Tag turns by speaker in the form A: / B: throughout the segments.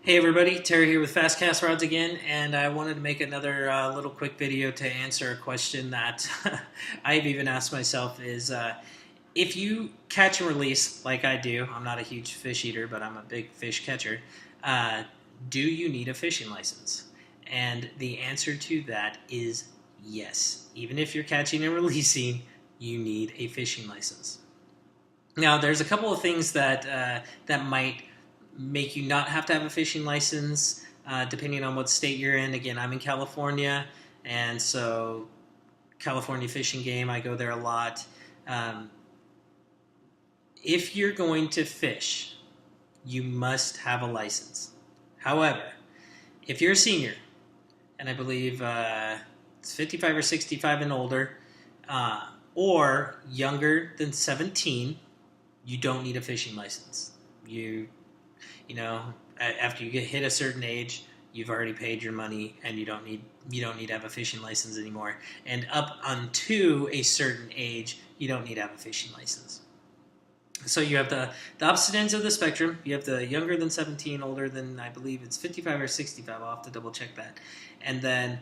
A: Hey everybody, Terry here with Fast Cast Rods again, and I wanted to make another little quick video to answer a question that I've even asked myself is if you catch and release like I do, I'm not a huge fish eater, but I'm a big fish catcher, uh, do you need a fishing license? And the answer to that is yes. Even if you're catching and releasing, you need a fishing license. Now, there's a couple of things that might make you not have to have a fishing license, depending on what state you're in. Again, I'm in California, and so California Fish and Game, I go there a lot. Um, if you're going to fish, you must have a license. However, if you're a senior, and I believe it's 55 or 65 and older, or younger than 17, you don't need a fishing license. You know, after you get hit a certain age, you've already paid your money, and you don't need to have a fishing license anymore. And up unto a certain age, you don't need to have a fishing license. So you have the opposite ends of the spectrum. You have the younger than 17, older than, I believe it's 55 or 65. I'll have to double check that. And then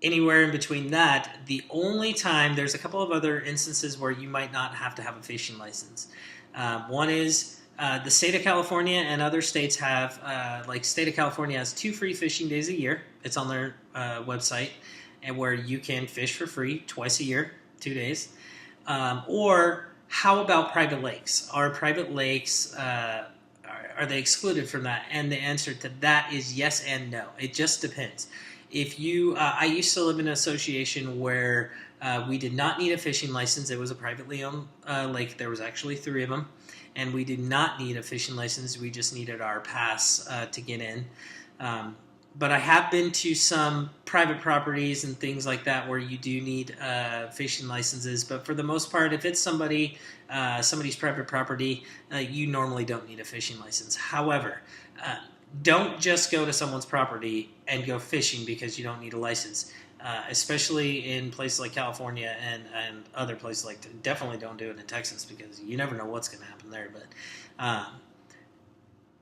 A: anywhere in between that, the only time, there's a couple of other instances where you might not have to have a fishing license. One is the state of California and other states have, like state of California has 2 free fishing days a year. It's on their website, and where you can fish for free twice a year, 2 days. Or how about private lakes? Are private lakes, are they excluded from that? And the answer to that is yes and no. It just depends. If you, I used to live in an association where we did not need a fishing license. It was a privately owned lake. There was actually 3 of them, and we did not need a fishing license. We just needed our pass to get in. But I have been to some private properties and things like that where you do need fishing licenses. But for the most part, if it's somebody's private property, you normally don't need a fishing license. However, don't just go to someone's property and go fishing because you don't need a license. Especially in places like California and other places like, definitely don't do it in Texas because you never know what's going to happen there. But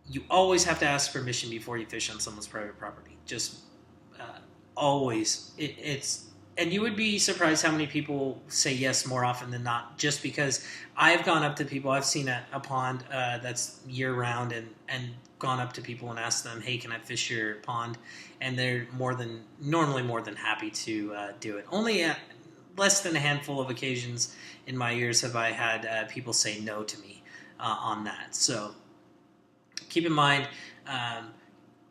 A: you always have to ask permission before you fish on someone's private property. Just always. And you would be surprised how many people say yes more often than not, just because I've gone up to people. I've seen a pond that's year-round and gone up to people and asked them, hey, can I fish your pond? And they're normally more than happy to do it. Only less than a handful of occasions in my years have I had people say no to me on that. So keep in mind,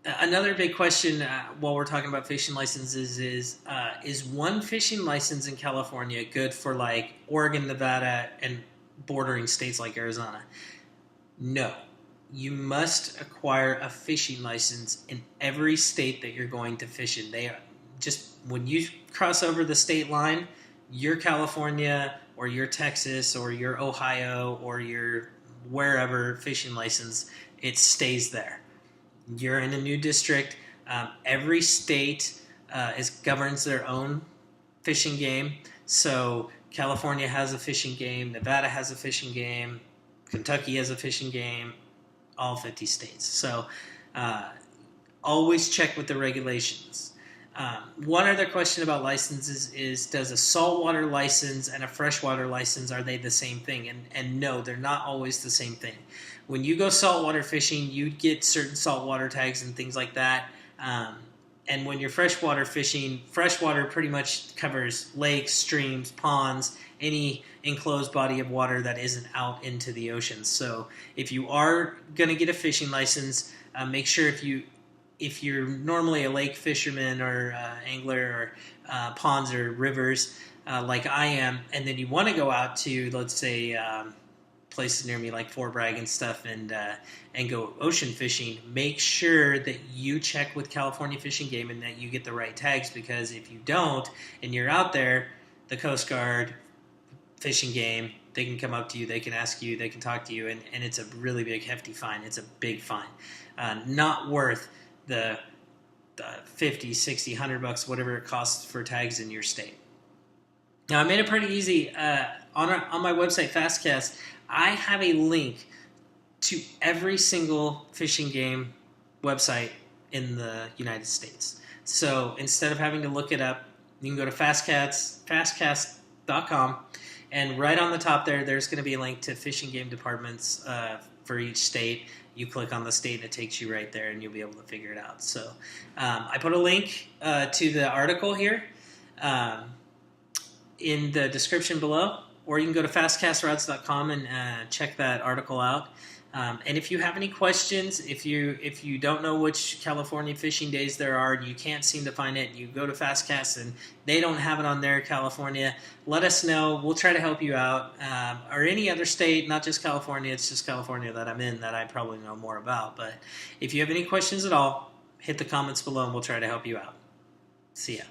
A: another big question while we're talking about fishing licenses is one fishing license in California good for like Oregon, Nevada, and bordering states like Arizona? No. You must acquire a fishing license in every state that you're going to fish in. They are just, when you cross over the state line, your California or your Texas or your Ohio or your wherever fishing license, it stays there. You're in a new district. Every state governs their own fishing game. So California has a fishing game. Nevada has a fishing game. Kentucky has a fishing game. All 50 states. So always check with the regulations. One other question about licenses is, does a saltwater license and a freshwater license, are they the same thing? And no, they're not always the same thing. When you go saltwater fishing, you get certain saltwater tags and things like that. And when you're freshwater fishing, freshwater pretty much covers lakes, streams, ponds, any enclosed body of water that isn't out into the ocean. So if you are going to get a fishing license, make sure if you're normally a lake fisherman or angler or ponds or rivers like I am, and then you want to go out to, let's say, places near me like Fort Bragg and stuff and go ocean fishing, make sure that you check with California Fish and Game and that you get the right tags, because if you don't and you're out there, the Coast Guard, Fish and Game, they can come up to you, they can ask you, they can talk to you, and it's a really big hefty fine. It's a big fine. Not worth the 50, 60, 100 bucks, whatever it costs for tags in your state. Now, I made it pretty easy. On my website, Fastcast, I have a link to every single fishing game website in the United States. So instead of having to look it up, you can go to fastcast.com, and right on the top there's going to be a link to fish and game departments for each state. You click on the state and it takes you right there, and you'll be able to figure it out. So I put a link to the article here in the description below, or you can go to fastcastrods.com and check that article out. And if you have any questions, if you don't know which California fishing days there are and you can't seem to find it, you go to Fastcast and they don't have it on their California, let us know. We'll try to help you out. Or any other state, not just California. It's just California that I'm in that I probably know more about. But if you have any questions at all, hit the comments below and we'll try to help you out. See ya.